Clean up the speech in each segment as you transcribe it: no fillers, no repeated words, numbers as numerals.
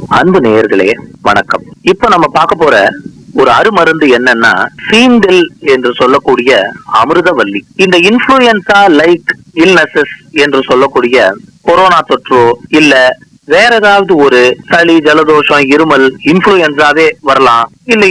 அன்பு நேயர்களே வணக்கம். இப்ப நம்ம பார்க்க போற ஒரு அருமருந்து என்னன்னா சீந்தில் என்று சொல்லக்கூடிய அமிர்தவல்லி. இந்த இன்ஃபுளுயன்சா லைக் இல்னஸஸ் என்று சொல்லக்கூடிய கொரோனா தொற்றோ இல்ல வேற ஏதாவது ஒரு சளி, ஜலதோஷம், இருமல், இன்ஃபுளுயன்சாவே வரலாம். இல்ல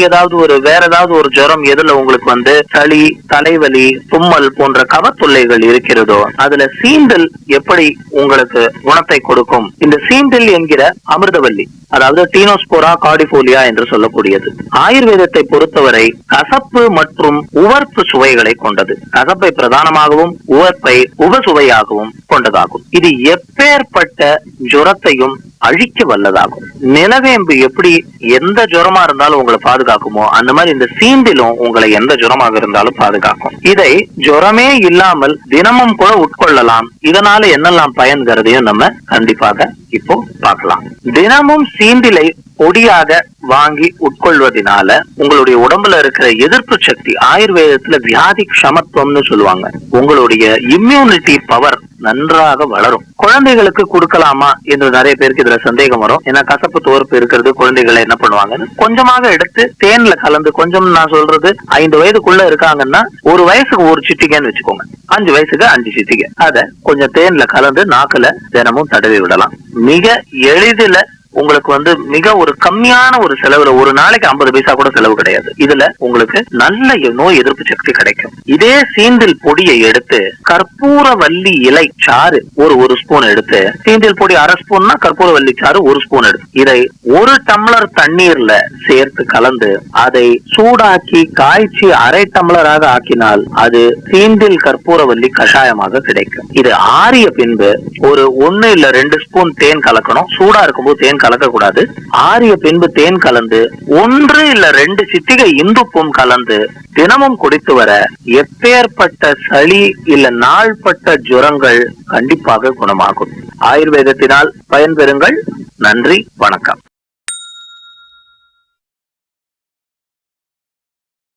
வேற ஏதாவது ஒரு ஜுரம் எதுல உங்களுக்கு சளி, தலைவலி, தும்மல் போன்ற கவத்தொல்லைகள் இருக்கிறதோ அதுல சீந்தல் எப்படி உங்களுக்கு குணத்தை கொடுக்கும்? இந்த சீந்தல் என்கிற அமிர்தவல்லி, அதாவது டீனோஸ்போரா கார்டிஃபோலியா என்று சொல்லக்கூடியது, ஆயுர்வேதத்தை பொறுத்தவரை கசப்பு மற்றும் உவர்ப்பு சுவைகளை கொண்டது. கசப்பை பிரதானமாகவும் உவர்ப்பை உபசுவையாகவும் கொண்டதாகும். இது எப்பேற்பட்ட ஜுரத்தையும் அழிக்க வல்லதாகும். நிலவேம்பு எப்படி எந்த ஜுரமா இருந்தாலும் உங்களை பாதுகாக்குமோ அந்த மாதிரி இந்த சீந்திலும் உங்களை எந்த ஜுரமாக இருந்தாலும் பாதுகாக்கும். இதை ஜுரமே இல்லாமல் தினமும் கூட உட்கொள்ளலாம். இதனால என்னெல்லாம் பயன்கிறதையும் நம்ம கண்டிப்பாக இப்போ பார்க்கலாம். தினமும் சீந்திலை பொடியாக வாங்கி உட்கொள்வதனால உங்களுடைய உடம்புல இருக்கிற எதிர்ப்பு சக்தி, ஆயுர்வேதத்துல வியாதி க்ஷமத்துவம்னு சொல்லுவாங்க, உங்களுடைய இம்யூனிட்டி பவர் நன்றாக வளரும். குழந்தைகளுக்கு கொடுக்கலாமா என்று நிறைய பேருக்கு இதுல சந்தேகம் வரும். ஏன்னா கசப்பு துவர்ப்பு இருக்கிறது, குழந்தைகளை என்ன பண்ணுவாங்கன்னு கொஞ்சமாக எடுத்து தேன்ல கலந்து, கொஞ்சம் நான் சொல்றது 5 வயதுக்குள்ள இருக்காங்கன்னா 1 வயசுக்கு 1 சிட்டிகைன்னு வச்சுக்கோங்க, 5 வயசுக்கு 5 சிட்டிகை, அத கொஞ்சம் தேன்ல கலந்து நாக்குல தினமும் தடவி விடலாம். மிக எளிதில உங்களுக்கு மிக ஒரு கம்மியான ஒரு செலவுல, ஒரு நாளைக்கு 50 பைசா கூட செலவு கிடையாது. இதுல உங்களுக்கு நல்ல நோய் எதிர்ப்பு சக்தி கிடைக்கும். இதே சீந்தில் பொடியை எடுத்து கற்பூரவல்லி இலை சாறு ஒரு ஸ்பூன் எடுத்து, சீந்தில் பொடி 1/2 ஸ்பூன்னா கற்பூரவல்லி சாறு 1 ஸ்பூன் எடுத்து, இதை 1 டம்ளர் தண்ணீர்ல சேர்த்து கலந்து அதை சூடாக்கி காய்ச்சி 1/2 டம்ளராக ஆக்கினால் அது சீந்தில் கற்பூரவல்லி கஷாயமாக கிடைக்கும். இது ஆறிய பின்பு ஒரு 1 இல்ல 2 ஸ்பூன் தேன் கலக்கணும். சூடா இருக்கும்போது தேன் கலக்க கூடாது. ஆறிய பின்பு தேன் கலந்து 1 இல்ல 2 சிட்டிகை இந்துப்பும் கலந்து தினமும் குடித்து வர எப்பேற்பட்ட சளி இல்ல நாள்பட்ட ஜுரங்கள் கண்டிப்பாக குணமாகும். ஆயுர்வேதத்தினால் பயன்பெறுங்கள். நன்றி, வணக்கம்.